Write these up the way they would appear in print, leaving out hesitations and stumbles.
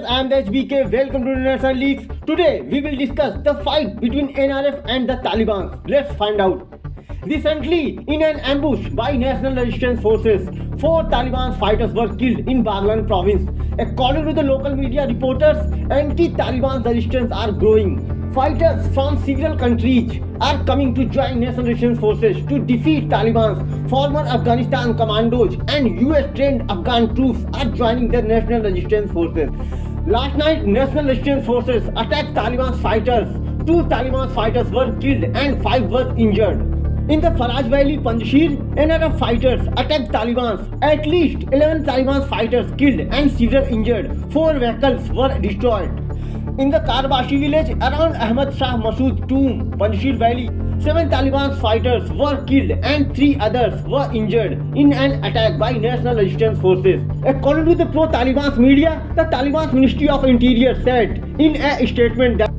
I am the HBK. Welcome to International Leaks. Today we will discuss the fight between NRF and the Taliban. Let's find out. Recently, in an ambush by National Resistance Forces, 4 Taliban fighters were killed in Baghlan province. According to the local media reporters, anti-Taliban resistance are growing. Fighters from several countries are coming to join National Resistance Forces to defeat Taliban's former Afghanistan commandos, and US-trained Afghan troops are joining the National Resistance Forces. Last night, National Resistance Forces attacked Taliban fighters. 2 Taliban fighters were killed and 5 were injured. In the Faraj Valley, Panjshir, NRF fighters attacked Taliban. At least 11 Taliban fighters killed and several injured. 4 vehicles were destroyed. In the Karbashi village around Ahmad Shah Masood tomb, Panjshir Valley, 7 Taliban fighters were killed and 3 others were injured in an attack by National Resistance Forces. According to the pro-Taliban media, the Taliban Ministry of Interior said in a statement that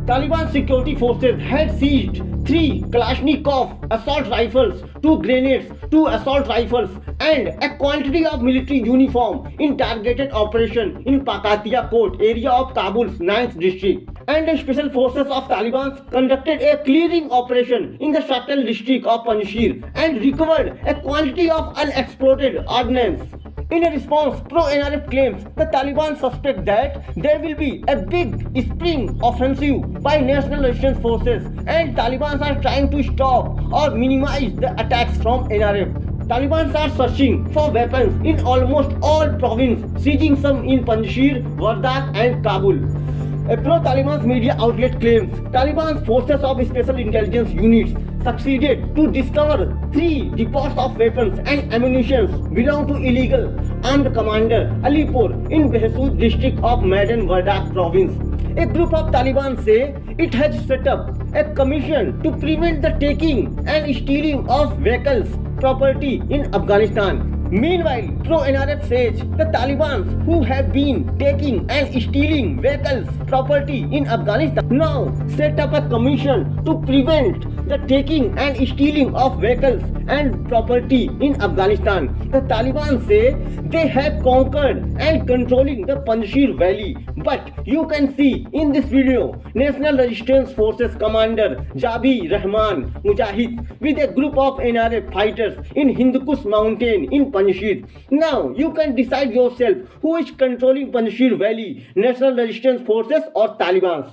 Taliban security forces had seized 3 Kalashnikov assault rifles, 2 grenades, 2 assault rifles, and a quantity of military uniform in targeted operation in Pakatia Court area of Kabul's 9th district. And the special forces of Taliban conducted a clearing operation in the Shatal district of Panjshir and recovered a quantity of unexploded ordnance. In a response, pro-NRF claims the Taliban suspect that there will be a big spring offensive by National Resistance Forces and Taliban are trying to stop or minimize the attacks from NRF. Taliban are searching for weapons in almost all provinces, seizing some in Panjshir, Wardak and Kabul. A pro-Taliban media outlet claims Taliban forces of special intelligence units succeeded to discover 3 depots of weapons and ammunition belong to illegal armed commander Alipur in Behsood district of Maidan Wardak province. A group of Taliban say it has set up a commission to prevent the taking and stealing of vehicles property in Afghanistan. Meanwhile, pro-NRF says the Taliban who have been taking and stealing vehicles property in Afghanistan now set up a commission to prevent the taking and stealing of vehicles and property in Afghanistan. The Taliban say they have conquered and controlling the Panjshir Valley. But you can see in this video National Resistance Forces Commander Jabi Rahman Mujahid with a group of NRF fighters in Hindukush mountain in Panjshir. Now you can decide yourself who is controlling Panjshir Valley, National Resistance Forces or Taliban.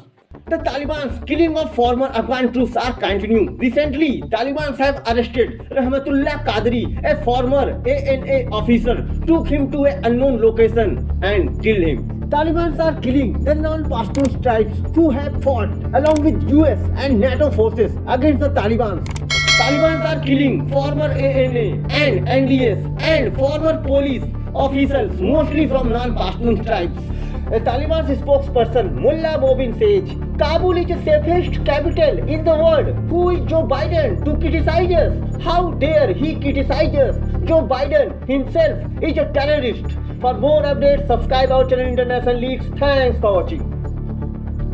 The Taliban's killing of former Afghan troops are continuing. Recently, Taliban have arrested Rahmatullah Qadri, a former ANA officer, took him to an unknown location and killed him. Taliban are killing the non-Pashtun tribes who have fought along with US and NATO forces against the Taliban. Taliban are killing former ANA and NDS and former police officers, mostly from non-Pashtun tribes. A Taliban spokesperson Mullah Mobin says Kabul is the safest capital in the world. Who is Joe Biden to criticize us? How dare he criticize us? Joe Biden himself is a terrorist. For more updates, subscribe our channel International Leaks. Thanks for watching.